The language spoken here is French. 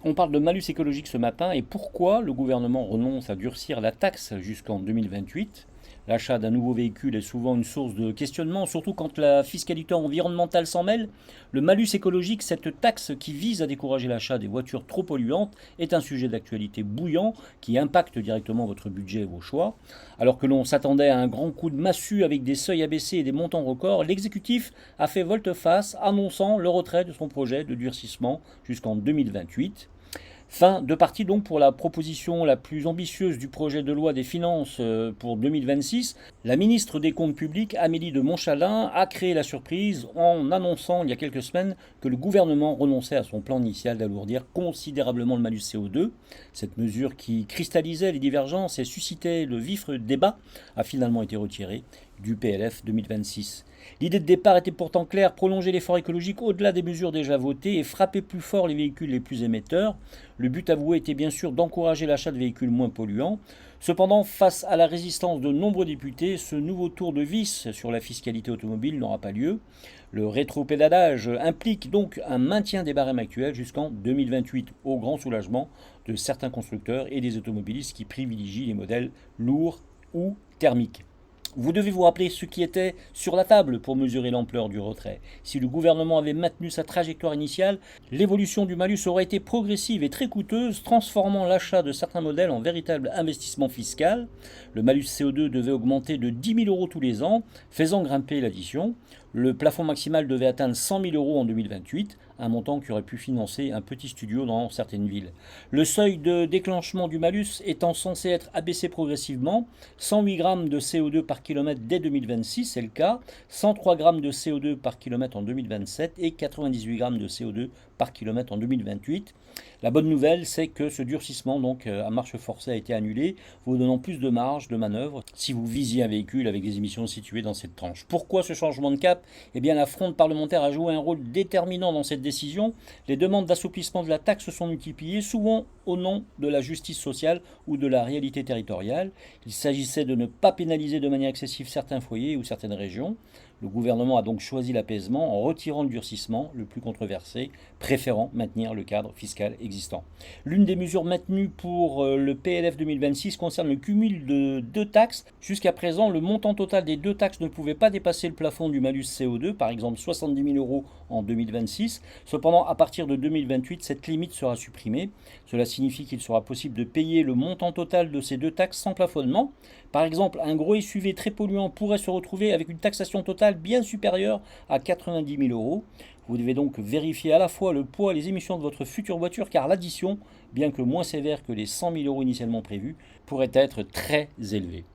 On parle de malus écologique ce matin et pourquoi le gouvernement renonce à durcir la taxe jusqu'en 2028. L'achat d'un nouveau véhicule est souvent une source de questionnement, surtout quand la fiscalité environnementale s'en mêle. Le malus écologique, cette taxe qui vise à décourager l'achat des voitures trop polluantes, est un sujet d'actualité bouillant qui impacte directement votre budget et vos choix. Alors que l'on s'attendait à un grand coup de massue avec des seuils abaissés et des montants records, l'exécutif a fait volte-face, annonçant le retrait de son projet de durcissement jusqu'en 2028. Fin de partie donc pour la proposition la plus ambitieuse du projet de loi des finances pour 2026. La ministre des Comptes publics, Amélie de Montchalin, a créé la surprise en annonçant il y a quelques semaines que le gouvernement renonçait à son plan initial d'alourdir considérablement le malus CO2. Cette mesure qui cristallisait les divergences et suscitait le vif débat a finalement été retirée du PLF 2026. L'idée de départ était pourtant claire, prolonger l'effort écologique au-delà des mesures déjà votées et frapper plus fort les véhicules les plus émetteurs. Le but avoué était bien sûr d'encourager l'achat de véhicules moins polluants. Cependant, face à la résistance de nombreux députés, ce nouveau tour de vis sur la fiscalité automobile n'aura pas lieu. Le rétropédalage implique donc un maintien des barèmes actuels jusqu'en 2028, au grand soulagement de certains constructeurs et des automobilistes qui privilégient les modèles lourds ou thermiques. Vous devez vous rappeler ce qui était sur la table pour mesurer l'ampleur du retrait. Si le gouvernement avait maintenu sa trajectoire initiale, l'évolution du malus aurait été progressive et très coûteuse, transformant l'achat de certains modèles en véritable investissement fiscal. Le malus CO2 devait augmenter de 10 000 € tous les ans, faisant grimper l'addition. Le plafond maximal devait atteindre 100 000 € en 2028, un montant qui aurait pu financer un petit studio dans certaines villes. Le seuil de déclenchement du malus étant censé être abaissé progressivement, 108 grammes de CO2 par kilomètre dès 2026, c'est le cas, 103 grammes de CO2 par kilomètre en 2027 et 98 grammes de CO2 par kilomètre en 2028. La bonne nouvelle, c'est que ce durcissement donc à marche forcée a été annulé, vous donnant plus de marge de manœuvre si vous visiez un véhicule avec des émissions situées dans cette tranche. Pourquoi ce changement de cap? Eh bien, la fronde parlementaire a joué un rôle déterminant dans cette décision. Les demandes d'assouplissement de la taxe se sont multipliées, souvent au nom de la justice sociale ou de la réalité territoriale. Il s'agissait de ne pas pénaliser de manière excessive certains foyers ou certaines régions. Le gouvernement a donc choisi l'apaisement en retirant le durcissement, le plus controversé, préférant maintenir le cadre fiscal existant. L'une des mesures maintenues pour le PLF 2026 concerne le cumul de deux taxes. Jusqu'à présent, le montant total des deux taxes ne pouvait pas dépasser le plafond du malus CO2, par exemple 70 000 € en 2026. Cependant, à partir de 2028, cette limite sera supprimée. Cela signifie qu'il sera possible de payer le montant total de ces deux taxes sans plafonnement. Par exemple, un gros SUV très polluant pourrait se retrouver avec une taxation totale bien supérieure à 90 000 €. Vous devez donc vérifier à la fois le poids et les émissions de votre future voiture car l'addition, bien que moins sévère que les 100 000 € initialement prévus, pourrait être très élevée.